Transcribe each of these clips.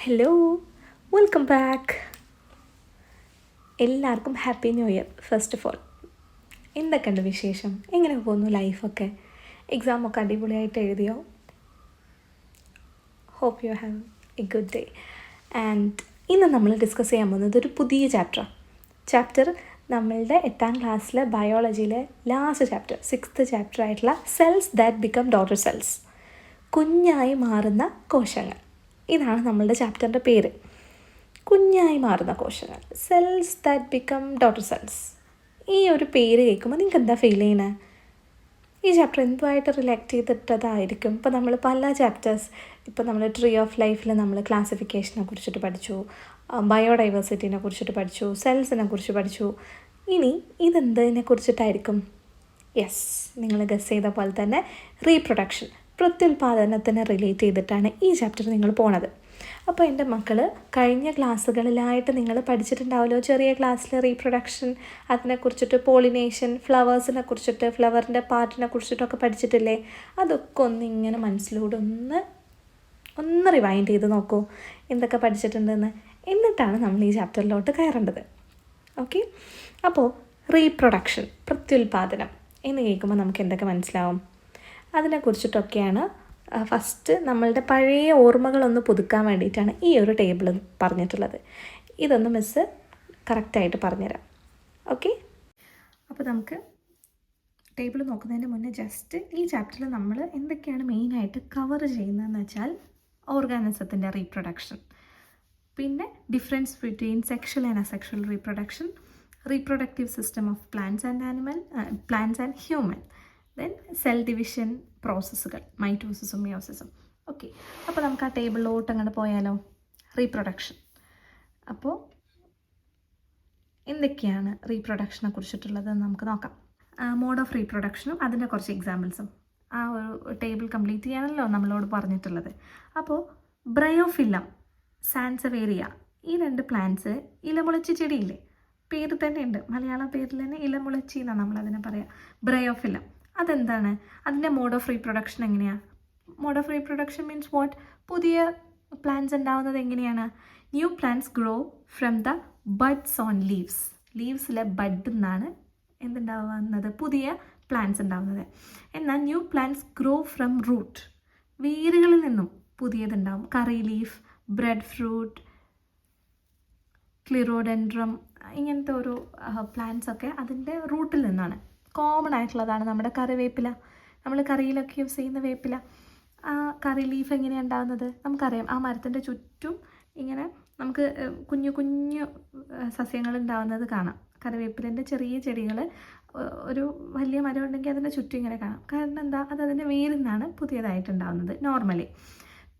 Hello, welcome back. എല്ലാവർക്കും happy new year. First of all, എന്തൊക്കെയുണ്ട് വിശേഷം? എങ്ങനെ പോകുന്നു ലൈഫൊക്കെ? എക്സാമൊക്കെ അടിപൊളിയായിട്ട് എഴുതിയോ? Hope you have a good day. And ഇന്ന് നമ്മൾ ഡിസ്കസ് ചെയ്യാൻ പോകുന്നത് ഒരു പുതിയ ചാപ്റ്റർ നമ്മളുടെ 8ാം ക്ലാസ്സിലെ ബയോളജിയിലെ ലാസ്റ്റ് ചാപ്റ്റർ, 6th ചാപ്റ്റർ ആയിട്ടുള്ള cells that become daughter cells, കുഞ്ഞായി മാറുന്ന കോശങ്ങൾ. ഇതാണ് നമ്മളുടെ ചാപ്റ്ററിൻ്റെ പേര്. കുഞ്ഞായി മാറുന്ന കോശങ്ങൾ, cells that become daughter cells. ഈ ഒരു പേര് കേൾക്കുമ്പോൾ നിങ്ങൾക്ക് എന്താ ഫീൽ ചെയ്യുന്നത്? ഈ ചാപ്റ്റർ എന്തുമായിട്ട് റിലേറ്റ് ചെയ്തിട്ടതായിരിക്കും? ഇപ്പോൾ നമ്മൾ പല ചാപ്റ്റേഴ്സ്, ഇപ്പോൾ നമ്മൾ ട്രീ ഓഫ് ലൈഫിൽ നമ്മൾ ക്ലാസിഫിക്കേഷനെ കുറിച്ചിട്ട് പഠിച്ചു, ബയോഡൈവേഴ്സിറ്റിനെ കുറിച്ചിട്ട് പഠിച്ചു, സെൽസിനെ കുറിച്ച് പഠിച്ചു. ഇനി ഇതെന്തിനെ കുറിച്ചിട്ടായിരിക്കും? യെസ്, നിങ്ങൾ ഗസ് ചെയ്ത പോലെ തന്നെ റീപ്രൊഡക്ഷൻ, പ്രത്യുൽപാദനത്തിനെ റിലേറ്റ് ചെയ്തിട്ടാണ് ഈ ചാപ്റ്റർ നിങ്ങൾ പോണത്. അപ്പോൾ എൻ്റെ മക്കൾ, കഴിഞ്ഞ ക്ലാസ്സുകളിലായിട്ട് നിങ്ങൾ പഠിച്ചിട്ടുണ്ടാവുമല്ലോ, ചെറിയ ക്ലാസ്സിൽ റീപ്രൊഡക്ഷൻ, അതിനെക്കുറിച്ചിട്ട് പോളിനേഷൻ, ഫ്ലവേഴ്സിനെ കുറിച്ചിട്ട്, ഫ്ലവറിൻ്റെ പാർട്ടിനെ കുറിച്ചിട്ടൊക്കെ പഠിച്ചിട്ടില്ലേ? അതൊക്കെ ഇങ്ങനെ മനസ്സിലൂടെ ഒന്ന് റിവൈൻഡ് ചെയ്ത് നോക്കൂ, എന്തൊക്കെ പഠിച്ചിട്ടുണ്ടെന്ന്. എന്നിട്ടാണ് നമ്മൾ ഈ ചാപ്റ്ററിലോട്ട് കയറേണ്ടത്. ഓക്കെ, അപ്പോൾ റീപ്രൊഡക്ഷൻ, പ്രത്യുൽപാദനം എന്ന് കേൾക്കുമ്പോൾ നമുക്ക് എന്തൊക്കെ മനസ്സിലാവും? അതിനെക്കുറിച്ചിട്ടൊക്കെയാണ് ഫസ്റ്റ് നമ്മളുടെ പഴയ ഓർമ്മകളൊന്ന് പുതുക്കാൻ വേണ്ടിയിട്ടാണ് ഈ ഒരു ടേബിൾ പറഞ്ഞിട്ടുള്ളത്. ഇതൊന്ന് മിസ്സ് കറക്റ്റായിട്ട് പറഞ്ഞുതരാം. ഓക്കെ, അപ്പോൾ നമുക്ക് ടേബിൾ നോക്കുന്നതിന് മുന്നേ ജസ്റ്റ് ഈ ചാപ്റ്ററിൽ നമ്മൾ എന്തൊക്കെയാണ് മെയിനായിട്ട് കവർ ചെയ്യുന്നതെന്ന് വെച്ചാൽ, ഓർഗാനിസത്തിൻ്റെ റീപ്രൊഡക്ഷൻ, പിന്നെ difference between sexual and asexual reproduction, reproductive system of plants and human, then cell division പ്രോസസ്സുകൾ, മൈറ്റോസിസും മിയോസിസും. ഓക്കെ, അപ്പോൾ നമുക്ക് ആ ടേബിളിലോട്ട് അങ്ങോട്ട് പോയാലോ? റീപ്രൊഡക്ഷൻ. അപ്പോൾ എന്തൊക്കെയാണ് റീപ്രൊഡക്ഷനെ കുറിച്ചിട്ടുള്ളതെന്ന് നമുക്ക് നോക്കാം. മോഡ് ഓഫ് റീപ്രൊഡക്ഷനും അതിൻ്റെ കുറച്ച് എക്സാമ്പിൾസും ആ ഒരു ടേബിൾ കംപ്ലീറ്റ് ചെയ്യാനല്ലോ നമ്മളോട് പറഞ്ഞിട്ടുള്ളത്. അപ്പോൾ ബ്രയോഫില്ലം, സാൻസവേരിയ, ഈ 2 പ്ലാന്റ്സ്, ഇലമുളച്ചി ചെടിയില്ലേ, പേര് തന്നെ ഉണ്ട്, മലയാളം പേരിൽ തന്നെ ഇലമുളച്ചി എന്നാണ് നമ്മളതിനെ പറയാം, ബ്രയോഫില്ലം. അതെന്താണ്? അതിൻ്റെ മോഡ് ഓഫ് റീപ്രൊഡക്ഷൻ എങ്ങനെയാണ്? Mode of reproduction means what? പുതിയ പ്ലാന്റ്സ് ഉണ്ടാവുന്നത് എങ്ങനെയാണ്? New plants grow from the buds on leaves. ലീവ്സിലെ ബഡ് എന്നാണ് എന്തുണ്ടാവുന്നത്? പുതിയ പ്ലാന്റ്സ് ഉണ്ടാവുന്നത്. എന്നാൽ new plants grow from root, വേരുകളിൽ നിന്നും പുതിയതുണ്ടാവും. Curry leaf, breadfruit, clerodendrum, ഇങ്ങനത്തെ ഒരു പ്ലാന്റ്സ് ഒക്കെ അതിൻ്റെ റൂട്ടിൽ നിന്നാണ്. കോമൺ ആയിട്ടുള്ളതാണ് നമ്മുടെ കറിവേപ്പില, നമ്മൾ കറിയിലൊക്കെ യൂസ് ചെയ്യുന്ന വേപ്പില. ആ കറി ലീഫ് എങ്ങനെയാണ് ഉണ്ടാകുന്നത്? നമുക്കറിയാം, ആ മരത്തിൻ്റെ ചുറ്റും ഇങ്ങനെ നമുക്ക് കുഞ്ഞു കുഞ്ഞു സസ്യങ്ങൾ ഉണ്ടാകുന്നത് കാണാം. കറിവേപ്പിലിൻ്റെ ചെറിയ ചെടികൾ, ഒരു വലിയ മരം ഉണ്ടെങ്കിൽ അതിൻ്റെ ചുറ്റും ഇങ്ങനെ കാണാം. കാരണം എന്താ? അത് അതിൻ്റെ വേരിൽ നിന്നാണ് പുതിയതായിട്ടുണ്ടാകുന്നത് നോർമലി.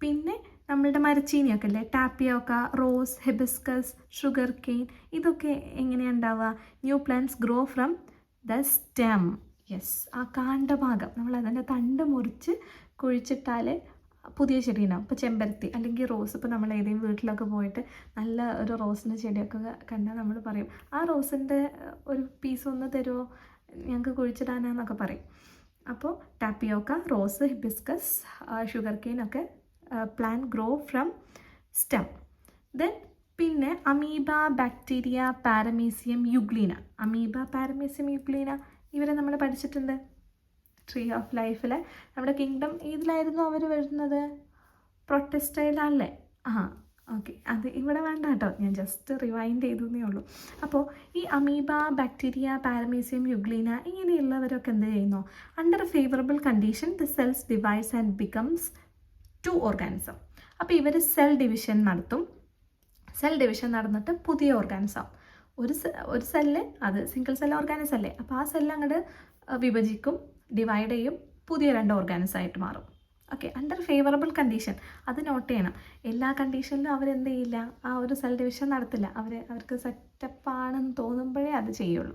പിന്നെ നമ്മളുടെ മരച്ചീനിയൊക്കെ അല്ലേ, tapioca, rose, hibiscus, sugar cane, ഇതൊക്കെ എങ്ങനെയാണ് ഉണ്ടാവുക? New plants grow from the stem. Yes, ആ കാണ്ഡഭാഗം, നമ്മൾ അതിൻ്റെ തണ്ട് മുറിച്ച് കുഴിച്ചിട്ടാൽ പുതിയ ചെടി ഉണ്ടാവും. ഇപ്പോൾ ചെമ്പരത്തി അല്ലെങ്കിൽ റോസ്, ഇപ്പോൾ നമ്മൾ ഏതെങ്കിലും വീട്ടിലൊക്കെ പോയിട്ട് നല്ല ഒരു റോസിൻ്റെ ചെടിയൊക്കെ കണ്ടാൽ നമ്മൾ പറയും, ആ റോസിൻ്റെ ഒരു പീസ് ഒന്ന് തരുമോ, ഞങ്ങൾക്ക് കുഴിച്ചിടാനാന്നൊക്കെ പറയും. അപ്പോൾ tapioca, rose, hibiscus, sugarcane ഒക്കെ plant grow from stem. Then പിന്നെ amoeba, bacteria, paramecium, euglena. Amoeba, paramecium, euglena ഇവരെ നമ്മൾ പഠിച്ചിട്ടുണ്ട് ട്രീ ഓഫ് ലൈഫിൽ. നമ്മുടെ കിങ്ഡം ഇതിലായിരുന്നു അവർ വരുന്നത്, പ്രൊട്ടസ്റ്റൈലല്ലേ? ഓക്കെ, അത് ഇവിടെ വേണ്ട കേട്ടോ, ഞാൻ ജസ്റ്റ് റിവൈൻഡ് ചെയ്തേ ഉള്ളൂ. അപ്പോൾ ഈ അമീബ, ബാക്ടീരിയ, പാരമീസിയം, യുഗ്ലീന ഇങ്ങനെയുള്ളവരൊക്കെ എന്ത് ചെയ്യുന്നു? Under favourable condition the cells divides and becomes 2 organism. അപ്പോൾ ഇവർ സെൽ ഡിവിഷൻ നടത്തും. സെൽ ഡിവിഷൻ നടന്നിട്ട് പുതിയ ഓർഗാനിസം. ഒരു സെല്ല്, അത് സിംഗിൾ സെൽ ഓർഗാനിസം അല്ലേ, അപ്പോൾ ആ സെല്ല് അങ്ങോട്ട് വിഭജിക്കും, ഡിവൈഡ് ചെയ്യും, പുതിയ 2 ഓർഗാനിസം ആയിട്ട് മാറും. ഓക്കെ, അണ്ടർ ഫേവറബിൾ കണ്ടീഷൻ, അത് നോട്ട് ചെയ്യണം. എല്ലാ കണ്ടീഷനിലും അവരെന്ത് ചെയ്യില്ല, ആ ഒരു സെൽ ഡിവിഷൻ നടത്തില്ല. അവർക്ക് സെറ്റപ്പാണെന്ന് തോന്നുമ്പോഴേ അത് ചെയ്യുള്ളൂ.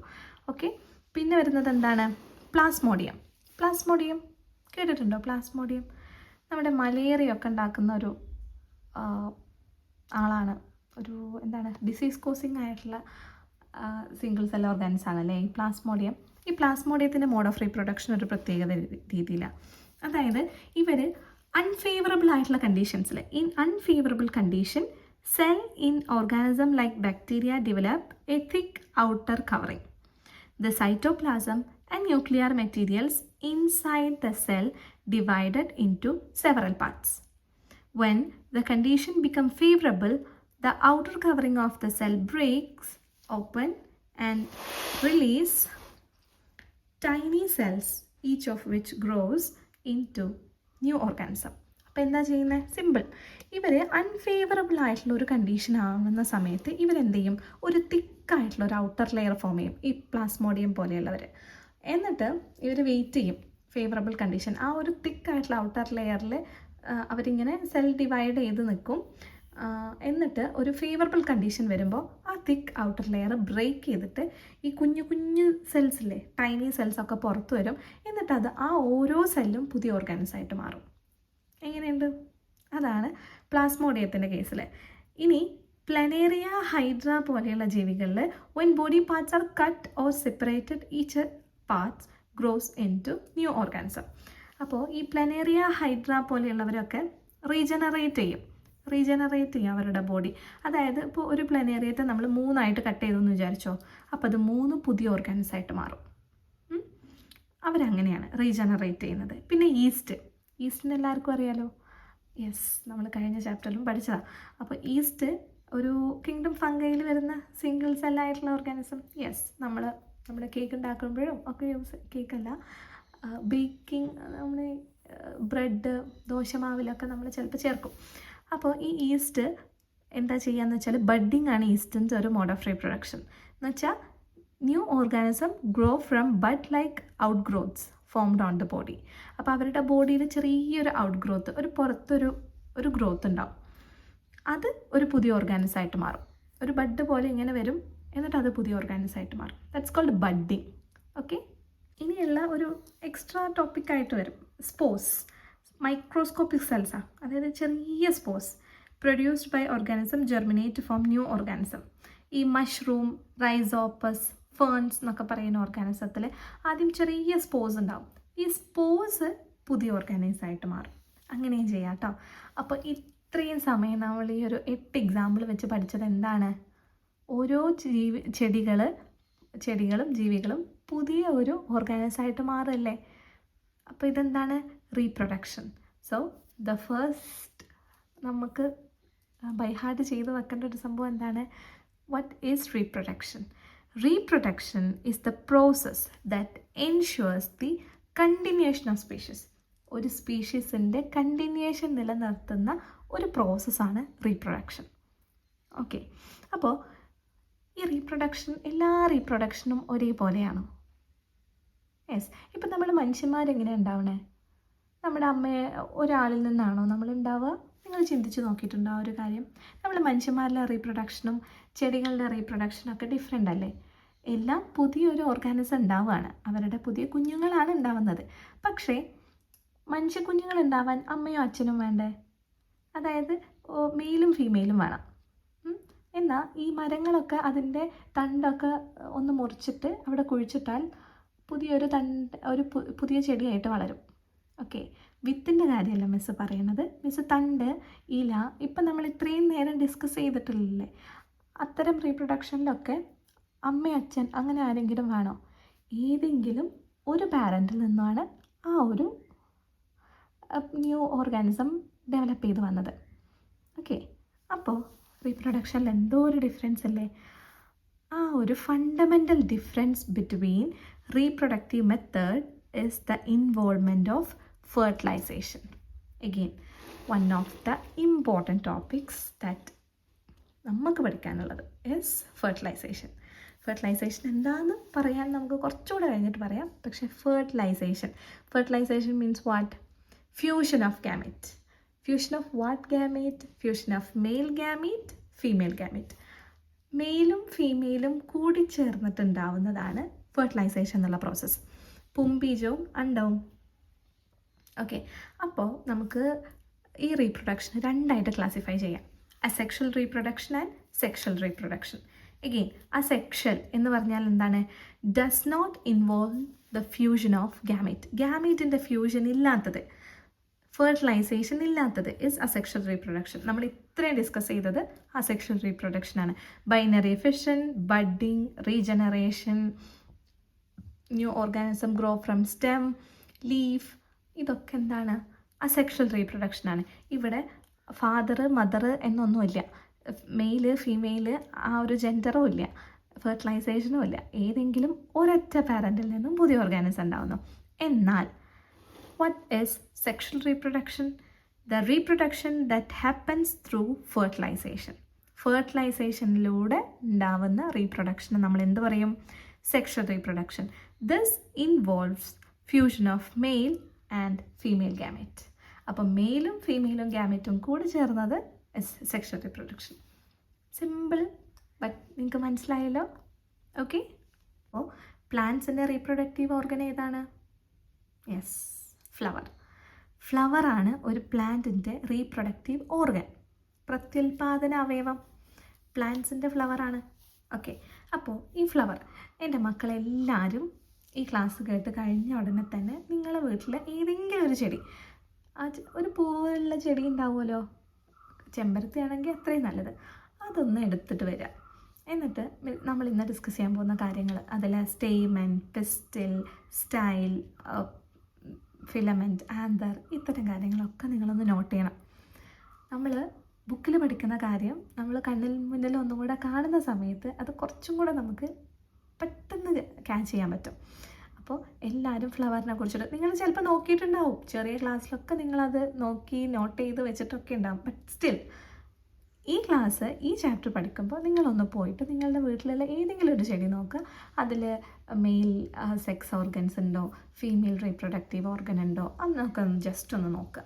ഓക്കെ, പിന്നെ വരുന്നത് എന്താണ്? പ്ലാസ്മോഡിയം. പ്ലാസ്മോഡിയം കേട്ടിട്ടുണ്ടോ? പ്ലാസ്മോഡിയം നമ്മുടെ മലേറിയ ഒക്കെ ഉണ്ടാക്കുന്ന ഒരു ആളാണ്, ഒരു എന്താണ്, ഡിസീസ് കോസിങ് ആയിട്ടുള്ള സിംഗിൾ സെൽ ഓർഗാനിസം ആണല്ലേ ഈ പ്ലാസ്മോഡിയം. ഈ പ്ലാസ്മോഡിയത്തിൻ്റെ മോഡ് ഓഫ് റീപ്രൊഡക്ഷൻ ഒരു പ്രത്യേകത രീതിയിലാണ്. അതായത് ഇവർ അൺഫേവറബിൾ ആയിട്ടുള്ള കണ്ടീഷൻസിൽ, in unfavourable condition Cell in organism like bacteria develop a thick outer covering. The cytoplasm and nuclear materials inside the cell divided into several parts. When the condition becomes favorable, the outer covering of the cell breaks open and release tiny cells, each of which grows into new organism. അപ്പോൾ എന്താ ചെയ്യുന്നത്? Simple. ഇവർ unfavourable ആയിട്ടുള്ള ഒരു condition ആവുന്ന സമയത്ത് ഇവരെന്ത് ചെയ്യും? ഒരു തിക്കായിട്ടുള്ള ഒരു ഔട്ടർ ലെയർ ഫോം ചെയ്യും, ഈ പ്ലാസ്മോഡിയം പോലെയുള്ളവർ. എന്നിട്ട് ഇവർ വെയിറ്റ് ചെയ്യും ഫേവറബിൾ കണ്ടീഷൻ. ആ ഒരു തിക്കായിട്ടുള്ള ഔട്ടർ ലെയറിൽ അവരിങ്ങനെ സെൽ ഡിവൈഡ് ചെയ്ത് നിൽക്കും. എന്നിട്ട് ഒരു ഫേവറബിൾ കണ്ടീഷൻ വരുമ്പോൾ ആ തിക്ക് ഔട്ടർ ലെയർ ബ്രേക്ക് ചെയ്തിട്ട് ഈ കുഞ്ഞു കുഞ്ഞു സെൽസില്ലേ, ടൈനി സെൽസൊക്കെ പുറത്തു വരും. എന്നിട്ട് അത് ആ ഓരോ സെല്ലും പുതിയ ഓർഗാനിസായിട്ട് മാറും. എങ്ങനെയുണ്ട്? അതാണ് പ്ലാസ്മോഡിയത്തിൻ്റെ കേസിൽ. ഇനി പ്ലനേറിയ, ഹൈഡ്ര പോലെയുള്ള ജീവികളിൽ when body parts are cut or separated, each parts grows into new organism. അപ്പോൾ ഈ പ്ലനേറിയ, ഹൈഡ്ര പോലെയുള്ളവരൊക്കെ റീജനറേറ്റ് ചെയ്യും അവരുടെ ബോഡി. അതായത് ഇപ്പോൾ ഒരു പ്ലനേറിയത്തെ നമ്മൾ 3 കട്ട് ചെയ്തെന്ന് വിചാരിച്ചോ, അപ്പോൾ അത് 3 പുതിയ ഓർഗാനിസായിട്ട് മാറും. അവരങ്ങനെയാണ് റീജനറേറ്റ് ചെയ്യുന്നത്. പിന്നെ ഈസ്റ്റിന് എല്ലാവർക്കും അറിയാലോ. യെസ്, നമ്മൾ കഴിഞ്ഞ ചാപ്റ്ററിലും പഠിച്ചതാണ്. അപ്പോൾ ഈസ്റ്റ് ഒരു കിങ്ഡം ഫംഗയിൽ വരുന്ന സിംഗിൾ സെല്ലായിട്ടുള്ള ഓർഗാനിസം. യെസ്, നമ്മുടെ കേക്ക് ഉണ്ടാക്കുമ്പോഴും ഒക്കെ കേക്കല്ല, ബേക്കിംഗ്, നമ്മൾ ബ്രെഡ്, ദോശമാവിലൊക്കെ നമ്മൾ ചിലപ്പോൾ ചേർക്കും. അപ്പോൾ ഈ ഈസ്റ്റ് എന്താ ചെയ്യുകയെന്ന് വെച്ചാൽ, ബഡ്ഡിങ് ആണ് ഈസ്റ്റിൻ്റെ ഒരു മോഡ് ഓഫ് റീപ്രൊഡക്ഷൻ. എന്ന് വെച്ചാൽ new organism grow from bud like out growths formed on the body. അപ്പോൾ അവരുടെ ബോഡിയിൽ ചെറിയൊരു ഔട്ട് ഗ്രോത്ത്, ഒരു പുറത്തൊരു ഗ്രോത്ത് ഉണ്ടാവും. അത് ഒരു പുതിയ ഓർഗാനിസായിട്ട് മാറും. ഒരു ബഡ് പോലെ ഇങ്ങനെ വരും, എന്നിട്ട് അത് പുതിയ ഓർഗാനിസായിട്ട് മാറും. That's called budding. ഓക്കെ, ഇനിയുള്ള ഒരു എക്സ്ട്രാ ടോപ്പിക്കായിട്ട് വരും സ്പോർസ്. മൈക്രോസ്കോപ്പിക് സെൽസാണ്, അതായത് ചെറിയ spores produced by organism germinate form new organism. ഈ മഷ്റൂം, റൈസോപ്പസ്, ഫേൺസ് എന്നൊക്കെ പറയുന്ന ഓർഗാനിസത്തിൽ ആദ്യം ചെറിയ സ്പോർസ് ഉണ്ടാവും. ഈ സ്പോർസ് പുതിയ ഓർഗാനിസമായിട്ട് മാറും. അങ്ങനെയും ചെയ്യാം കേട്ടോ. അപ്പോൾ ഇത്രയും സമയം നമ്മൾ ഈ ഒരു 8 എക്സാമ്പിൾ വെച്ച് പഠിച്ചത് എന്താണ്? ഓരോ ചെടികളും ജീവികളും പുതിയ ഒരു ഓർഗാനിസമായിട്ട് മാറല്ലേ. അപ്പോൾ ഇതെന്താണ്? റീപ്രൊഡക്ഷൻ. സോ ദ ഫസ്റ്റ് നമുക്ക് ബൈ ഹാർട്ട് ചെയ്ത് വെക്കേണ്ട ഒരു സംഭവം എന്താണ്? What is reproduction? Reproduction is the process that ensures the continuation of species. ഒരു സ്പീഷീസിൻ്റെ കണ്ടിന്യൂവേഷൻ നിലനിർത്തുന്ന ഒരു പ്രോസസ്സാണ് റീപ്രൊഡക്ഷൻ. ഓക്കെ, അപ്പോൾ ഈ എല്ലാ റീപ്രൊഡക്ഷനും ഒരേപോലെയാണോ? യെസ്. ഇപ്പം നമ്മൾ മനുഷ്യന്മാരെങ്ങനെ ഉണ്ടാവണേ? നമ്മുടെ അമ്മയെ ഒരാളിൽ നിന്നാണോ നമ്മൾ ഉണ്ടാവുക? നിങ്ങൾ ചിന്തിച്ച് നോക്കിയിട്ടുണ്ടോ ആ ഒരു കാര്യം? നമ്മൾ മനുഷ്യന്മാരുടെ റീപ്രൊഡക്ഷനും ചെടികളുടെ റീപ്രൊഡക്ഷനും ഒക്കെ ഡിഫറെൻ്റ് അല്ലേ? എല്ലാം പുതിയൊരു ഓർഗാനിസം ഉണ്ടാവുകയാണ്, അവരുടെ പുതിയ കുഞ്ഞുങ്ങളാണ് ഉണ്ടാവുന്നത്. പക്ഷേ മനുഷ്യ കുഞ്ഞുങ്ങൾ ഉണ്ടാവാൻ അമ്മയോ അച്ഛനും വേണ്ടേ? അതായത് മെയിലും ഫീമെയിലും വേണം. എന്നാൽ ഈ മരങ്ങളൊക്കെ അതിൻ്റെ തണ്ടൊക്കെ ഒന്ന് മുറിച്ചിട്ട് അവിടെ കുഴിച്ചിട്ടാൽ ഒരു പുതിയ ചെടിയായിട്ട് വളരും. ഓക്കെ, വിത്തിൻ്റെ കാര്യമല്ല മിസ്സ് പറയണത്. മിസ്സ് തണ്ട്, ഇല, ഇപ്പം നമ്മൾ ഇത്രയും നേരം ഡിസ്കസ് ചെയ്തിട്ടില്ലേ, അത്തരം റീപ്രൊഡക്ഷനിലൊക്കെ അമ്മ, അച്ഛൻ അങ്ങനെ ആരെങ്കിലും വേണോ? ഏതെങ്കിലും ഒരു പാരൻറ്റിൽ നിന്നാണ് ആ ഒരു ന്യൂ ഓർഗാനിസം ഡെവലപ്പ് ചെയ്ത് വന്നത്. ഓക്കെ, അപ്പോൾ റീപ്രൊഡക്ഷനിൽ എന്തോ ഒരു ഡിഫറൻസ് അല്ലേ? ആ ഒരു fundamental difference between reproductive method is the involvement of fertilization. Again, one of the important topics that നമുക്ക് പഠിക്കാനുള്ളത് is fertilization. ഫെർട്ടിലൈസേഷൻ എന്താണെന്ന് പറയാൻ നമുക്ക് കുറച്ചുകൂടെ കഴിഞ്ഞിട്ട് പറയാം. പക്ഷേ fertilisation means what? Fusion of gamete. Fusion of what gamete? Fusion of male gamete, female gamete. മെയിലും ഫീമെയിലും കൂടി ചേർന്നിട്ടുണ്ടാവുന്നതാണ് ഫെർട്ടിലൈസേഷൻ എന്നുള്ള പ്രോസസ്സ്. പുംബീജവും അണ്ടവും. ഓക്കെ, അപ്പോൾ നമുക്ക് ഈ റീപ്രൊഡക്ഷൻ 2ആയിട്ട് ക്ലാസിഫൈ ചെയ്യാം. Asexual reproduction and sexual reproduction. Again, asexual എന്ന് പറഞ്ഞാൽ എന്താണ്? Does not involve the fusion of gamete. ഗാമീറ്റിൻ്റെ ഫ്യൂഷൻ ഇല്ലാത്തത്. ഫെർട്ടിലൈസേഷൻ ഇല്ലാത്തത് ഇസ് അസെക്ഷൽ റീപ്രൊഡക്ഷൻ. നമ്മൾ ഇത്രയും ഡിസ്കസ് ചെയ്തത് അസെക്ഷൽ റീപ്രൊഡക്ഷനാണ്. Binary fission, budding, regeneration, new organism grow from stem, leaf, ഇതൊക്കെ എന്താണ്? അസെക്ഷൽ റീപ്രൊഡക്ഷനാണ്. ഇവിടെ ഫാദർ മദർ എന്നൊന്നുമില്ല, മെയില് ഫീമെയില് ആ ഒരു ജെൻഡറും ഇല്ല, ഫെർട്ടിലൈസേഷനും ഇല്ല. ഏതെങ്കിലും ഒരൊറ്റ പാരൻറ്റിൽ നിന്നും പുതിയ ഓർഗാനിസം ഉണ്ടാവുന്നു. എന്നാൽ what is sexual reproduction? The reproduction that happens through fertilization. ഫെർട്ടിലൈസേഷനിലൂടെ ഉണ്ടാവുന്ന റീപ്രൊഡക്ഷന് നമ്മൾ എന്ത് പറയും? Sexual reproduction. This involves fusion of male and female garnet. അപ്പം മെയിലും ഫീമെയിലും ഗാമെറ്റും കൂടി ചേർന്നത് സെക്ഷൽ റീപ്രൊഡക്ഷൻ. സിമ്പിൾ, ബട്ട് നിങ്ങൾക്ക് മനസ്സിലായല്ലോ? ഓക്കെ. അപ്പോൾ പ്ലാന്റ്സിൻ്റെ റീപ്രൊഡക്റ്റീവ് ഓർഗൻ ഏതാണ്? Yes, flower. ഫ്ലവറാണ് ഒരു പ്ലാന്റിൻ്റെ റീപ്രൊഡക്റ്റീവ് ഓർഗൻ, പ്രത്യുൽപാദന അവയവം പ്ലാന്റ്സിൻ്റെ ഫ്ലവറാണ്. ഓക്കെ. അപ്പോൾ ഈ ഫ്ലവർ, എൻ്റെ മക്കളെല്ലാവരും ഈ ക്ലാസ് കേട്ട് കഴിഞ്ഞ ഉടനെ തന്നെ നിങ്ങളുടെ വീട്ടിൽ ഏതെങ്കിലും ഒരു ചെടി, ഒരു പൂവുള്ള ചെടി ഉണ്ടാവുമല്ലോ, ചെമ്പരത്തി ആണെങ്കിൽ അത്രയും നല്ലത്, അതൊന്ന് എടുത്തിട്ട് വരിക. എന്നിട്ട് നമ്മൾ ഇന്ന് ഡിസ്കസ് ചെയ്യാൻ പോകുന്ന കാര്യങ്ങൾ, അതിൽ stamen, pistil, style, filament, anther, ഇത്തരം കാര്യങ്ങളൊക്കെ നിങ്ങളൊന്ന് നോട്ട് ചെയ്യണം. നമ്മൾ ബുക്കിൽ പഠിക്കുന്ന കാര്യം നമ്മൾ കണ്ണിൽ മുന്നിൽ ഒന്നും കൂടെ കാണുന്ന സമയത്ത് അത് കുറച്ചും കൂടെ നമുക്ക് പെട്ടെന്ന് ക്യാച്ച് ചെയ്യാൻ പറ്റും. അപ്പോൾ എല്ലാവരും ഫ്ലവറിനെ കുറിച്ചിട്ട് നിങ്ങൾ ചിലപ്പോൾ നോക്കിയിട്ടുണ്ടാവും, ചെറിയ ക്ലാസ്സിലൊക്കെ നിങ്ങളത് നോക്കി നോട്ട് ചെയ്ത് വെച്ചിട്ടൊക്കെ ഉണ്ടാവും. ബട്ട് സ്റ്റിൽ ഈ ക്ലാസ്, ഈ ചാപ്റ്റർ പഠിക്കുമ്പോൾ നിങ്ങളൊന്ന് പോയിട്ട് നിങ്ങളുടെ വീട്ടിലുള്ള ഏതെങ്കിലും ഒരു ചെടി നോക്കുക. അതിൽ മെയിൽ സെക്സ് ഓർഗൻസ് ഉണ്ടോ, ഫീമെയിൽ റീപ്രൊഡക്റ്റീവ് ഓർഗൻ ഉണ്ടോ, അന്നൊക്കെ ഒന്ന് ജസ്റ്റ് ഒന്ന് നോക്കുക.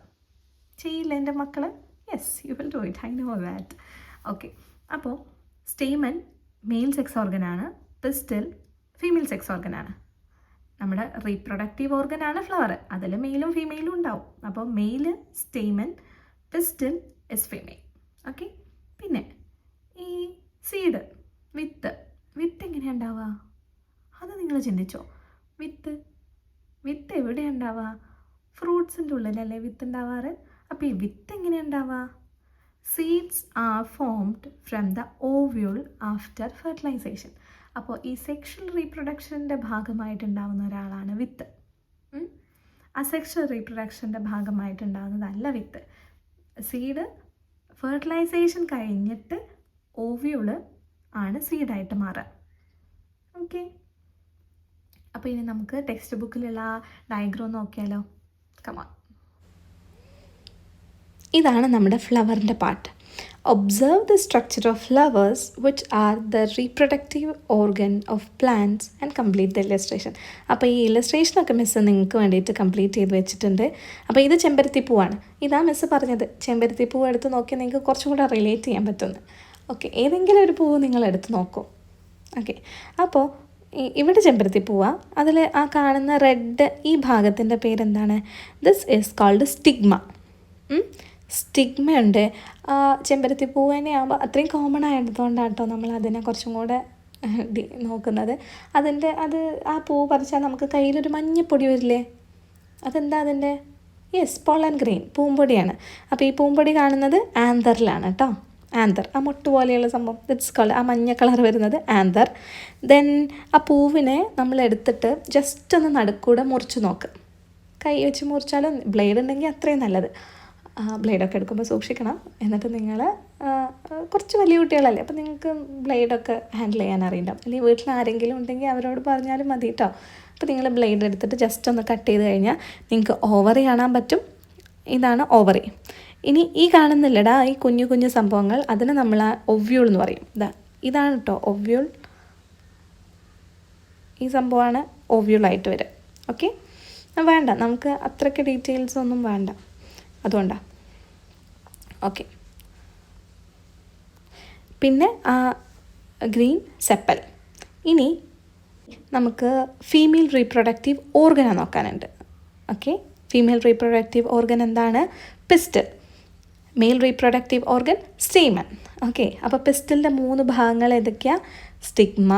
ചെയ്യില്ല എൻ്റെ മക്കൾ? Yes, you will do it, I know that. Okay. അപ്പോൾ സ്റ്റേമൻ മെയിൽ സെക്സ് ഓർഗനാണ്, പിസ്റ്റിൽ ഫീമെയിൽ സെക്സ് ഓർഗനാണ്. നമ്മുടെ റീപ്രൊഡക്റ്റീവ് ഓർഗനാണ് ഫ്ലവർ, അതിൽ മെയിലും ഫീമെയിലും ഉണ്ടാവും. അപ്പോൾ male stamen, pistil is female. Okay. പിന്നെ ഈ സീഡ്, വിത്ത് എങ്ങനെയാണ് ഉണ്ടാവുക? അത് നിങ്ങൾ ചിന്തിച്ചോ? വിത്ത് എവിടെയാണ് ഉണ്ടാവുക? ഫ്രൂട്ട്സിൻ്റെ ഉള്ളിലല്ലേ വിത്ത് ഉണ്ടാവാറ്. അപ്പോൾ ഈ വിത്ത് എങ്ങനെയാണ് ഉണ്ടാവുക? Seeds are formed from the ovule after fertilisation. അപ്പോൾ ഈ സെക്ഷൽ റീപ്രൊഡക്ഷൻ്റെ ഭാഗമായിട്ടുണ്ടാവുന്ന ഒരാളാണ് വിത്ത്. അസെക്ഷൽ റീപ്രൊഡക്ഷൻ്റെ ഭാഗമായിട്ടുണ്ടാവുന്നതല്ല വിത്ത്. സീഡ് ഫെർട്ടിലൈസേഷൻ കഴിഞ്ഞിട്ട് ഓവ്യൂള് ആണ് സീഡായിട്ട് മാറുക. ഓക്കെ. അപ്പോൾ ഇനി നമുക്ക് ടെക്സ്റ്റ് ബുക്കിലുള്ള ഡയഗ്രാം നോക്കിയാലോ? കമാൺ. ഇതാണ് നമ്മുടെ ഫ്ലവറിൻ്റെ part. Observe the structure of flowers which are the reproductive organ of plants and complete the illustration. അപ്പോൾ ഈ ഇല്ലസ്ട്രേഷനൊക്കെ മിസ്സ് നിങ്ങൾക്ക് വേണ്ടിയിട്ട് കംപ്ലീറ്റ് ചെയ്ത് വെച്ചിട്ടുണ്ട്. അപ്പോൾ ഇത് ചെമ്പരത്തി പൂവാണ്. ഇതാ മിസ്സ് പറഞ്ഞത്, ചെമ്പരത്തി പൂവ് എടുത്ത് നോക്കിയാൽ നിങ്ങൾക്ക് കുറച്ചും കൂടെ റിലേറ്റ് ചെയ്യാൻ പറ്റുന്നു. ഓക്കെ. ഏതെങ്കിലും ഒരു പൂവ് നിങ്ങൾ എടുത്ത് നോക്കൂ. ഓക്കെ. അപ്പോൾ ഇവിടെ ചെമ്പരത്തി പൂവാണ്, അതിൽ ആ കാണുന്ന റെഡ് ഈ ഭാഗത്തിൻ്റെ പേരെന്താണ്? This is called stigma. സ്റ്റിഗ്മയുണ്ട്. ചെമ്പരത്തി പൂവ് തന്നെയാകുമ്പോൾ അത്രയും കോമൺ ആയതുകൊണ്ടാണ് കേട്ടോ നമ്മൾ അതിനെ കുറച്ചും കൂടെ നോക്കുന്നത്. അത് ആ പൂവ് പറിച്ചാൽ നമുക്ക് കയ്യിലൊരു മഞ്ഞപ്പൊടി വരില്ലേ? അതെന്താ അതിൻ്റെ? യെസ്, പോളൻ ഗ്രെയിൻ, പൂമ്പൊടിയാണ്. അപ്പോൾ ഈ പൂമ്പൊടി കാണുന്നത് ആന്തറിലാണ് കേട്ടോ. ആന്തർ, ആ മുട്ട് പോലെയുള്ള സംഭവം, ദിറ്റ്സ് കോൾഡ്, ആ മഞ്ഞ കളർ വരുന്നത് ആന്തർ. ദെൻ ആ പൂവിനെ നമ്മൾ എടുത്തിട്ട് ജസ്റ്റ് ഒന്ന് നടുക്കൂടെ മുറിച്ച് നോക്കുക. കൈ വെച്ച് മുറിച്ചാലും ബ്ലേഡ് ഉണ്ടെങ്കിൽ അത്രയും നല്ലത്. ബ്ലേഡൊക്കെ എടുക്കുമ്പോൾ സൂക്ഷിക്കണം. എന്നിട്ട് നിങ്ങൾ കുറച്ച് വലിയ കുട്ടികളല്ലേ, അപ്പോൾ നിങ്ങൾക്ക് ബ്ലേഡൊക്കെ ഹാൻഡിൽ ചെയ്യാൻ അറിയണ്ടാവും. അല്ലെങ്കിൽ വീട്ടിൽ ആരെങ്കിലും ഉണ്ടെങ്കിൽ അവരോട് പറഞ്ഞാലും മതി കേട്ടോ. അപ്പോൾ നിങ്ങൾ ബ്ലേഡ് എടുത്തിട്ട് ജസ്റ്റ് ഒന്ന് കട്ട് ചെയ്ത് കഴിഞ്ഞാൽ നിങ്ങൾക്ക് ഓവറി കാണാൻ പറ്റും. ഇതാണ് ഓവറി. ഇനി ഈ കാണുന്നില്ലടാ ഈ കുഞ്ഞു കുഞ്ഞു സംഭവങ്ങൾ, അതിന് നമ്മൾ ഒവ്യൂൾ എന്ന് പറയും. ഇതാണ് കേട്ടോ ഒവ്യൂൾ. ഈ സംഭവമാണ് ഒവ്യൂളായിട്ട് വരിക. ഓക്കെ. വേണ്ട, നമുക്ക് അത്രയ്ക്ക് ഡീറ്റെയിൽസ് ഒന്നും വേണ്ട, അതുകൊണ്ടാണ്. ഓക്കെ. പിന്നെ ഗ്രീൻ സെപ്പൽ. ഇനി നമുക്ക് ഫീമെയിൽ റീപ്രൊഡക്റ്റീവ് ഓർഗനാണ് നോക്കാനുണ്ട്. ഓക്കെ. ഫീമെയിൽ റീപ്രൊഡക്റ്റീവ് ഓർഗൻ എന്താണ്? Pistil. Male reproductive organ stamen. Okay. അപ്പോൾ പിസ്റ്റലിൻ്റെ 3 ഭാഗങ്ങൾ ഏതൊക്കെയാണ്? Stigma,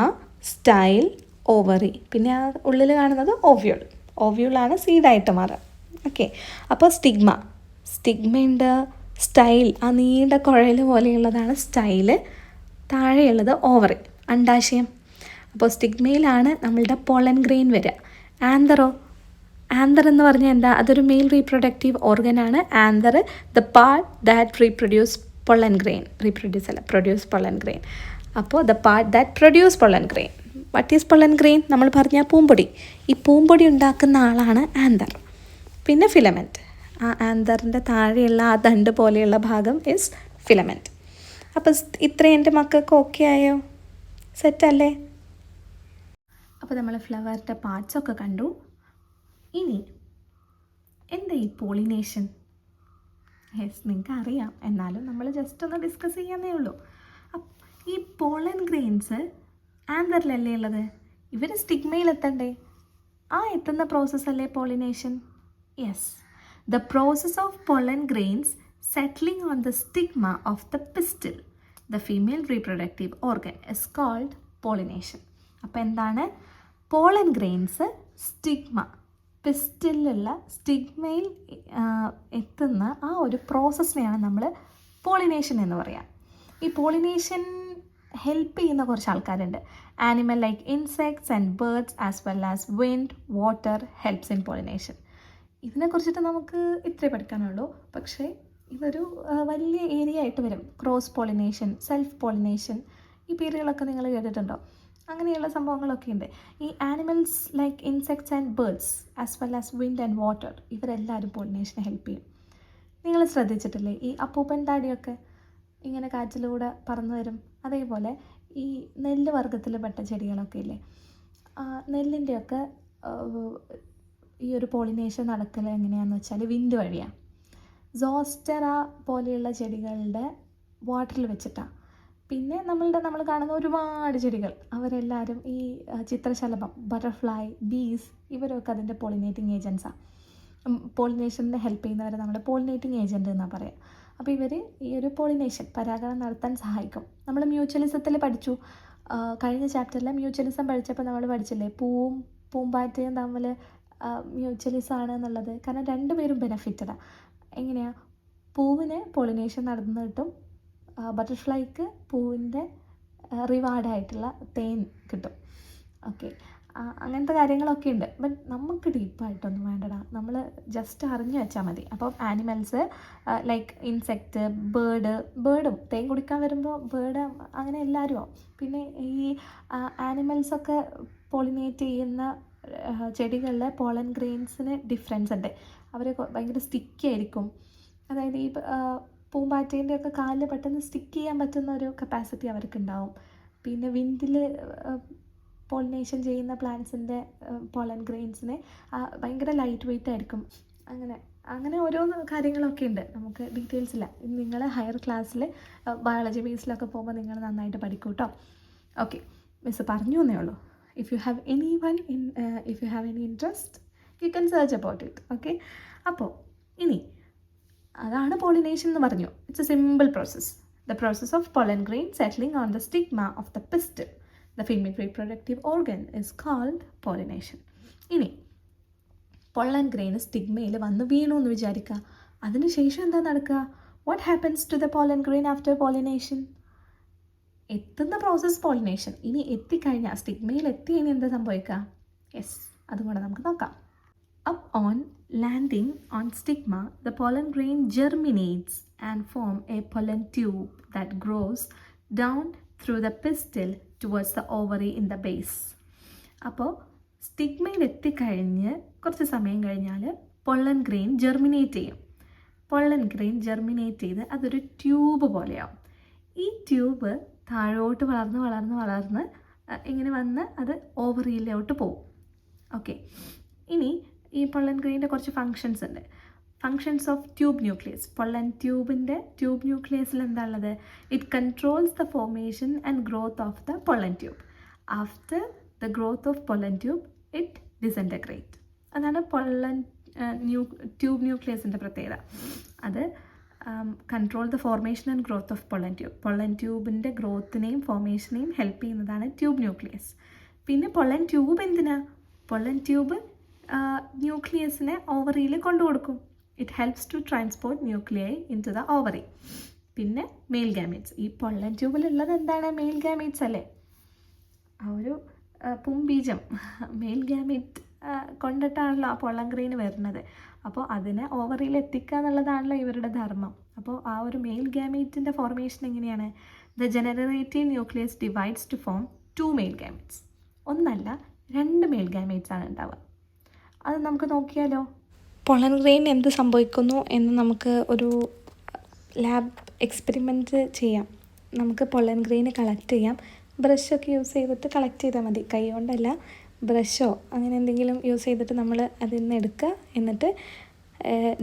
style, ovary. പിന്നെ ഉള്ളിൽ കാണുന്നത് ഓവ്യൂൾ. ഓവ്യൂളാണ് സീഡായിട്ട് മാറുക. ഓക്കെ. അപ്പോൾ സ്റ്റിഗ്മ സ്റ്റിഗ്മയുടെ സ്റ്റൈൽ, ആ നീണ്ട കുഴൽ പോലെയുള്ളതാണ് സ്റ്റൈല്. താഴെയുള്ളത് ഓവറി, അണ്ടാശയം. അപ്പോൾ സ്റ്റിഗ്മയിലാണ് നമ്മളുടെ പോളൻ ഗ്രെയിൻ വരിക. ആന്തറോ, ആന്തർ എന്ന് പറഞ്ഞാൽ എന്താ? അതൊരു മെയിൽ റീപ്രൊഡക്റ്റീവ് ഓർഗനാണ് anther. The part that produce pollen grain. അപ്പോൾ the part that produce pollen grain. What is pollen grain? നമ്മൾ പറഞ്ഞ പൂമ്പൊടി. ഈ പൂമ്പൊടി ഉണ്ടാക്കുന്ന ആളാണ് ആന്തർ. പിന്നെ ഫിലമെൻറ്റ്. ആ ആന്തറിൻ്റെ താഴെയുള്ള ആ ദണ്ട് പോലെയുള്ള ഭാഗം ഇസ് ഫിലമെൻറ്റ്. അപ്പോൾ ഇത്രയും എൻ്റെ മക്കൾക്ക് ഓക്കെ ആയോ? സെറ്റല്ലേ? അപ്പോൾ നമ്മൾ ഫ്ലവറിൻ്റെ പാർട്സൊക്കെ കണ്ടു. ഇനി എന്താ ഈ പോളിനേഷൻ? യെസ്, നിങ്ങൾക്ക് അറിയാം, എന്നാലും നമ്മൾ ജസ്റ്റ് ഒന്ന് ഡിസ്കസ് ചെയ്യാന്നേ ഉള്ളൂ. ഈ പോളൻ ഗ്രെയിൻസ് ആന്തറിലല്ലേ ഉള്ളത്? ഇവർ സ്റ്റിഗ്മയിലെത്തണ്ടേ? ആ എത്തുന്ന പ്രോസസ്സല്ലേ pollination? Yes, the process of pollen grains settling on the stigma of the pistil, the female reproductive organ, is called pollination. അപ്പോൾ എന്താണ്? പോളൻ ഗ്രെയിൻസ് സ്റ്റിഗ്മ, പിസ്റ്റിലുള്ള സ്റ്റിഗ്മയിൽ എത്തുന്ന ആ ഒരു പ്രോസസ്സിനെയാണ് നമ്മൾ പോളിനേഷൻ എന്ന് പറയാം. ഈ പോളിനേഷൻ ഹെൽപ്പ് ചെയ്യുന്ന കുറച്ച് ആൾക്കാരുണ്ട്. Animal like insects and birds as well as wind, water helps in pollination. ഇതിനെക്കുറിച്ചിട്ട് നമുക്ക് ഇത്രേ പഠിക്കാനുള്ളൂ. പക്ഷേ ഇതൊരു വലിയ ഏരിയ ആയിട്ട് വരും. ക്രോസ് പോളിനേഷൻ, സെൽഫ് പോളിനേഷൻ, ഈ പേരുകളൊക്കെ നിങ്ങൾ കേട്ടിട്ടുണ്ടോ? അങ്ങനെയുള്ള സംഭവങ്ങളൊക്കെ ഉണ്ട്. ഈ animals like insects and birds as well as wind and water, ഇവരെല്ലാവരും പോളിനേഷനെ ഹെൽപ്പ് ചെയ്യും. നിങ്ങൾ ശ്രദ്ധിച്ചിട്ടില്ലേ ഈ അപ്പൂപ്പൻ താടിയൊക്കെ ഇങ്ങനെ കാറ്റിലൂടെ പറന്നു വരും? അതേപോലെ ഈ നെല്ല് വർഗ്ഗത്തിൽപ്പെട്ട ചെടികളൊക്കെ ഇല്ലേ, നെല്ലിൻ്റെയൊക്കെ ഈ ഒരു പോളിനേഷൻ നടക്കൽ എങ്ങനെയാണെന്ന് വെച്ചാൽ വിൻഡ് വഴിയാണ്. സോസ്റ്ററ പോലെയുള്ള ചെടികളുടെ വാട്ടറിൽ വെച്ചിട്ടാണ്. പിന്നെ നമ്മൾ കാണുന്ന ഒരുപാട് ചെടികൾ, അവരെല്ലാവരും ഈ ചിത്രശലഭം, ബട്ടർഫ്ലൈ, ബീസ്, ഇവരൊക്കെ അതിൻ്റെ പോളിനേറ്റിംഗ് ഏജൻസാണ്. പോളിനേഷനെ ഹെൽപ്പ് ചെയ്യുന്നവരെ നമ്മൾ പോളിനേറ്റിംഗ് ഏജൻറ്റ് എന്നാണ് പറയുക. അപ്പോൾ ഇവർ ഈ ഒരു പോളിനേഷൻ, പരാഗണം നടത്താൻ സഹായിക്കും. നമ്മൾ മ്യൂച്വലിസത്തിൽ പഠിച്ചു. കഴിഞ്ഞ ചാപ്റ്ററിൽ മ്യൂച്വലിസം പഠിച്ചപ്പോൾ നമ്മൾ പഠിച്ചില്ലേ, പൂമ്പാറ്റയും തമ്മിൽ മ്യൂച്വലിസമാണ് എന്നുള്ളത്. കാരണം രണ്ടുപേരും ബെനഫിറ്റഡാണ്. എങ്ങനെയാണ്? പൂവിന് പോളിനേഷൻ നടന്നു കിട്ടും, ബട്ടർഫ്ലൈക്ക് പൂവിൻ്റെ റിവാർഡായിട്ടുള്ള തേൻ കിട്ടും. ഓക്കെ, അങ്ങനത്തെ കാര്യങ്ങളൊക്കെ ഉണ്ട്. ബട്ട് നമുക്ക് ഡീപ്പായിട്ടൊന്നും വേണ്ടടാ, നമ്മൾ ജസ്റ്റ് അറിഞ്ഞു വെച്ചാൽ മതി. അപ്പം ആനിമൽസ് ലൈക്ക് ഇൻസെക്റ്റ്, ബേർഡും തേൻ കുടിക്കാൻ വരുമ്പോൾ ബേർഡ് അങ്ങനെ എല്ലാവരും ആവും. പിന്നെ ഈ ആനിമൽസൊക്കെ പോളിനേറ്റ് ചെയ്യുന്ന ചെടികളിലെ പോളൻ ഗ്രെയിൻസിന് ഡിഫറൻസ് ഉണ്ട്. അവർ ഭയങ്കര സ്റ്റിക്കി ആയിരിക്കും. അതായത് ഈ പൂമ്പാറ്റേൻ്റെ ഒക്കെ കാലിൽ പെട്ടെന്ന് സ്റ്റിക്ക് ചെയ്യാൻ പറ്റുന്ന ഒരു കപ്പാസിറ്റി അവർക്ക് ഉണ്ടാവും. പിന്നെ വിൻഡിൽ പോളിനേഷൻ ചെയ്യുന്ന പ്ലാന്റ്സിൻ്റെ പോളൻ ഗ്രെയിൻസിന് ഭയങ്കര ലൈറ്റ് വെയ്റ്റ് ആയിരിക്കും. അങ്ങനെ ഓരോ കാര്യങ്ങളൊക്കെ ഉണ്ട്. നമുക്ക് ഡീറ്റെയിൽസ് ഇല്ല. നിങ്ങൾ ഹയർ ക്ലാസ്സിൽ ബയോളജി ബേസിലൊക്കെ പോകുമ്പോൾ നിങ്ങൾ നന്നായിട്ട് പഠിക്കും കേട്ടോ. ഓക്കെ, മിസ് പറഞ്ഞു എന്നേ ഉള്ളൂ. If you have any interest you can search about it. Okay, അപ്പോൾ ഇനി അതാണ് പോളിനേഷൻ എന്ന് പറഞ്ഞു. It's a simple process. The process of pollen grain settling on the stigma of the pistil, the female reproductive organ, is called pollination. ഇനി pollen grain സ്റ്റിഗ്മയിൽ വന്ന് വീണു എന്ന് വിചാരിക്കുക. അതിനുശേഷം എന്താ നടക്കുക? What happens to the pollen grain after pollination? എത്തുന്ന പ്രോസസ് പോളിനേഷൻ. ഇനി എത്തിക്കഴിഞ്ഞാൽ, സ്റ്റിഗ്മയിൽ എത്തി ഇനി എന്താ സംഭവിക്കുക? യെസ്, അതുകൂടെ നമുക്ക് നോക്കാം. Upon landing on stigma, the pollen grain germinates and form a pollen tube that grows down through the pistil towards the ovary in the base. അപ്പോൾ സ്റ്റിഗ്മയിൽ എത്തിക്കഴിഞ്ഞ് കുറച്ച് സമയം കഴിഞ്ഞാൽ പൊള്ളൻ ഗ്രെയിൻ ജെർമിനേറ്റ് ചെയ്യും. പൊള്ളൻ ഗ്രെയിൻ ജെർമിനേറ്റ് ചെയ്ത് അതൊരു tube പോലെയാവും. ഈ tube താഴോട്ട് വളർന്ന് ഇങ്ങനെ വന്ന് അത് ഓവറിയിലോട്ട് പോകും. ഓക്കെ, ഇനി ഈ പൊള്ളൻ ഗ്രെയിൻ്റെ കുറച്ച് ഫങ്ഷൻസ് ഉണ്ട്. Functions of tube nucleus. Pollen tube ന്യൂക്ലിയസിൽ എന്താ ഉള്ളത്? It controls the formation and growth of the pollen tube. After the growth of pollen tube it disintegrate. അതാണ് ട്യൂബ് ന്യൂക്ലിയസിൻ്റെ പ്രത്യേകത. അത് control the formation and growth of pollen tube. Pollen ട്യൂബിൻ്റെ ഗ്രോത്തിനെയും ഫോർമേഷനെയും ഹെൽപ്പ് ചെയ്യുന്നതാണ് ട്യൂബ് ന്യൂക്ലിയസ്. പിന്നെ pollen tube എന്തിനാ? പൊള്ളൻ ട്യൂബ് ന്യൂക്ലിയസിനെ ഓവറിയിൽ കൊണ്ടുകൊടുക്കും. It helps to transport nuclei into the ovary. പിന്നെ മെയിൽ ഗാമീറ്റ്സ്. ഈ പൊള്ളൻ ട്യൂബിലുള്ളത് എന്താണ്? മെയിൽ ഗാമീറ്റ്സ് അല്ലേ? ആ ഒരു പുംബീജം മെയിൽ ഗാമീറ്റ് കൊണ്ടിട്ടാണല്ലോ ആ പൊള്ളൻ ഗ്രെയിൻ വരുന്നത്. അപ്പോൾ അതിനെ ഓവറിയിൽ എത്തിക്കുക എന്നുള്ളതാണല്ലോ ഇവരുടെ ധർമ്മം. അപ്പോൾ ആ ഒരു മെയിൽ ഗാമീറ്റിൻ്റെ ഫോർമേഷൻ എങ്ങനെയാണ്? The generative nucleus divides to form 2 male gametes. ഒന്നല്ല 2 മെയിൽ ഗാമീറ്റ്സ് ആണ് ഉണ്ടാവുക. അത് നമുക്ക് നോക്കിയാലോ. പൊള്ളൻ ഗ്രെയിൻ എന്ത് സംഭവിക്കുന്നു എന്ന് നമുക്ക് ഒരു ലാബ് എക്സ്പെരിമെൻറ്റ് ചെയ്യാം. നമുക്ക് പൊള്ളൻ ഗ്രെയിൻ കളക്ട് ചെയ്യാം. ബ്രഷൊക്കെ യൂസ് ചെയ്തിട്ട് കളക്ട് ചെയ്താൽ മതി. കൈ കൊണ്ടല്ല, ബ്രഷോ അങ്ങനെ എന്തെങ്കിലും യൂസ് ചെയ്തിട്ട് നമ്മൾ അതിൽ നിന്ന് എടുക്കുക. എന്നിട്ട്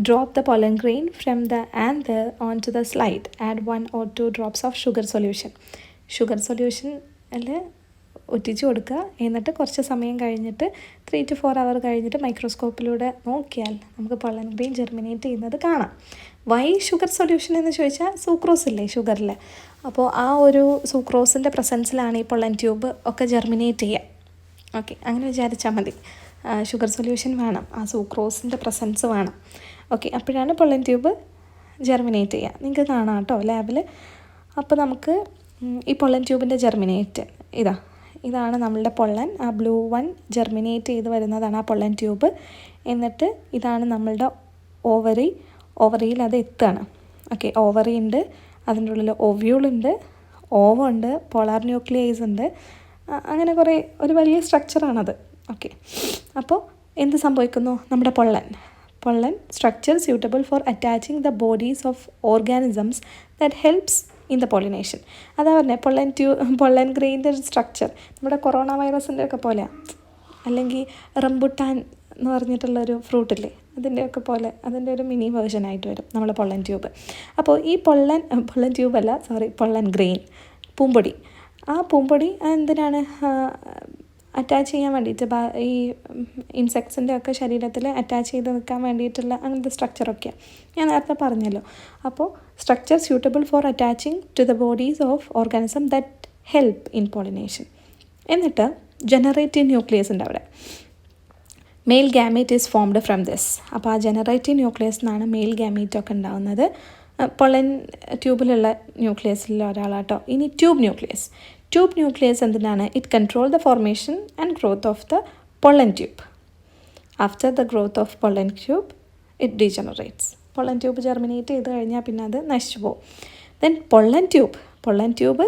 drop the pollen grain from the anther onto the slide. Add 1 or 2 drops of sugar solution. Sugar സൊല്യൂഷനിൽ ഒറ്റിച്ച് കൊടുക്കുക. എന്നിട്ട് കുറച്ച് സമയം കഴിഞ്ഞിട്ട് 3 to 4 hour കഴിഞ്ഞിട്ട് മൈക്രോസ്കോപ്പിലൂടെ നോക്കിയാൽ നമുക്ക് പൊള്ളൻ ഗ്രെയിൻ ജെർമിനേറ്റ് ചെയ്യുന്നത് കാണാം. വൈ ഷുഗർ സൊല്യൂഷൻ എന്ന് ചോദിച്ചാൽ സൂക്രോസ് ഇല്ലേ ഷുഗറിൽ, അപ്പോൾ ആ ഒരു സൂക്രോസിൻ്റെ പ്രസൻസിലാണ് ഈ പൊള്ളൻ ട്യൂബ് ഒക്കെ ജെർമിനേറ്റ് ചെയ്യുക. ഓക്കെ, അങ്ങനെ വിചാരിച്ചാൽ മതി. ഷുഗർ സൊല്യൂഷൻ വേണം, ആ സൂക്രോസിൻ്റെ പ്രസൻസ് വേണം. ഓക്കെ, അപ്പോഴാണ് പൊള്ളൻ ട്യൂബ് ജെർമിനേറ്റ് ചെയ്യുക. നിങ്ങൾക്ക് കാണാം കേട്ടോ ലാബിൽ. അപ്പോൾ നമുക്ക് ഈ പൊള്ളൻ ട്യൂബിൻ്റെ ജെർമിനേറ്റ് ഇതാണ് നമ്മളുടെ പൊള്ളൻ. ആ ബ്ലൂ വൺ ജെർമിനേറ്റ് ചെയ്ത് വരുന്നതാണ് ആ പൊള്ളൻ ട്യൂബ്. എന്നിട്ട് ഇതാണ് നമ്മളുടെ ഓവറിയിൽ അത് എത്തുകയാണ്. ഓക്കെ, ഓവറി ഉണ്ട്, അതിൻ്റെ ഉള്ളിൽ ഒവ്യൂളുണ്ട്, ഓവുണ്ട്, പോളാർ ന്യൂക്ലിയസ് ഉണ്ട്, അങ്ങനെ കുറേ ഒരു വലിയ സ്ട്രക്ചറാണത്. ഓക്കെ, അപ്പോൾ എന്ത് സംഭവിക്കുന്നു? നമ്മുടെ pollen structure suitable for attaching the bodies of organisms that helps in the pollination. അതാ പറഞ്ഞത് പൊള്ളൻ ഗ്രെയിൻ്റെ ഒരു സ്ട്രക്ചർ നമ്മുടെ കൊറോണ വൈറസിൻ്റെ ഒക്കെ പോലെ, അല്ലെങ്കിൽ റംബുട്ടാൻ എന്ന് പറഞ്ഞിട്ടുള്ളൊരു ഫ്രൂട്ടില്ലേ, അതിൻ്റെയൊക്കെ പോലെ അതിൻ്റെ ഒരു മിനി വേർഷനായിട്ട് വരും നമ്മുടെ പൊള്ളൻ ട്യൂബ്. അപ്പോൾ ഈ പൊള്ളൻ ട്യൂബല്ല, പൊള്ളൻ ഗ്രെയിൻ, പൂമ്പൊടി. ആ പൂമ്പൊടി എന്തിനാണ്? അറ്റാച്ച് ചെയ്യാൻ വേണ്ടിയിട്ട് ഈ ഇൻസെക്ട്സിൻ്റെ ഒക്കെ ശരീരത്തിൽ അറ്റാച്ച് ചെയ്ത് നിൽക്കാൻ വേണ്ടിയിട്ടുള്ള അങ്ങനത്തെ സ്ട്രക്ചറൊക്കെയാണ് ഞാൻ നേരത്തെ പറഞ്ഞല്ലോ. അപ്പോൾ structure suitable for attaching to the bodies of organism that help in pollination. എന്നിട്ട് ജനറേറ്റീവ് ന്യൂക്ലിയസ് ഉണ്ട് അവിടെ. Male gamete is formed from this. അപ്പോൾ ആ ജനറേറ്റീവ് ന്യൂക്ലിയസ് നിന്നാണ് മെയിൽ ഗാമീറ്റ് ഒക്കെ ഉണ്ടാകുന്നത്. പൊള്ളൻ ട്യൂബിലുള്ള ന്യൂക്ലിയസിലുള്ള ഒരാളാട്ടോ. ഇനി ട്യൂബ് ന്യൂക്ലിയസ് എന്തിനാണ്? It control the formation and growth of the pollen tube. After the growth of pollen tube it degenerates. Pollen tube germinate ചെയ്ത് കഴിഞ്ഞാൽ പിന്നെ അത് നശിച്ചു പോകും. Then pollen tube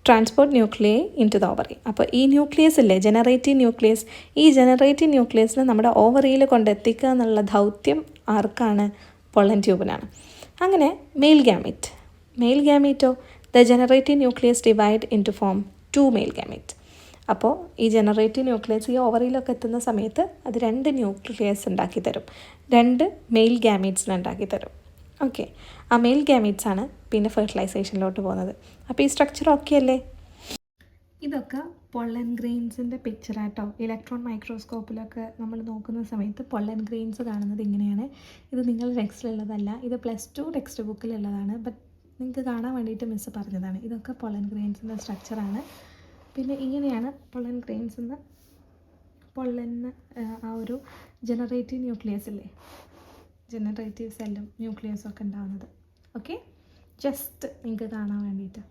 transport nuclei into the ovary. അപ്പോൾ ഈ nucleus ഇല്ലേ, generative ന്യൂക്ലിയസിനെ നമ്മുടെ ഓവറിയിൽ കൊണ്ടെത്തിക്കുക എന്നുള്ള ദൗത്യം ആർക്കാണ്? പൊള്ളൻ ട്യൂബിനാണ്. അങ്ങനെ മെയിൽ ഗാമീറ്റോ the generative nucleus divide in to form 2 male gamete. അപ്പോൾ ഈ ജനറേറ്റീവ് ന്യൂക്ലിയസ് ഈ ഓവറിയിലൊക്കെ എത്തുന്ന സമയത്ത് അത് 2 ന്യൂക്ലിയസ് ഉണ്ടാക്കി തരും, 2 മെയിൽ ഗാമീറ്റ്സിനെ ഉണ്ടാക്കി തരും. ഓക്കെ, ആ മെയിൽ ഗാമീറ്റ്സ് ആണ് പിന്നെ ഫെർട്ടിലൈസേഷനിലോട്ട് പോകുന്നത്. അപ്പോൾ ഈ സ്ട്രക്ചർ ഓക്കെ അല്ലേ? ഇതൊക്കെ പൊള്ളൻ ഗ്രെയിൻസിൻ്റെ പിക്ചറാട്ടോ. ഇലക്ട്രോൺ മൈക്രോസ്കോപ്പിലൊക്കെ നമ്മൾ നോക്കുന്ന സമയത്ത് പൊള്ളൻ ഗ്രെയിൻസ് കാണുന്നത് ഇങ്ങനെയാണ്. ഇത് നിങ്ങളുടെ ടെക്സ്റ്റിലുള്ളതല്ല, ഇത് +2 ടെക്സ്റ്റ് ബുക്കിലുള്ളതാണ്. ബട്ട് നിങ്ങൾക്ക് കാണാൻ വേണ്ടിയിട്ട് മിസ്സ് പറഞ്ഞതാണ്. ഇതൊക്കെ പൊള്ളൻ ഗ്രെയിൻസിൻ്റെ സ്ട്രക്ചറാണ്. പിന്നെ ഇങ്ങനെയാണ് പൊള്ളൻ ഗ്രെയിൻസിന്ന് ആ ഒരു ജനറേറ്റീവ് ന്യൂക്ലിയസ് ഇല്ലേ, ജനറേറ്റീവ് സെല്ലും ന്യൂക്ലിയസും ഒക്കെ ഉണ്ടാകുന്നത്. ഓക്കെ, ജസ്റ്റ് നിങ്ങൾക്ക് കാണാൻ വേണ്ടിയിട്ട്.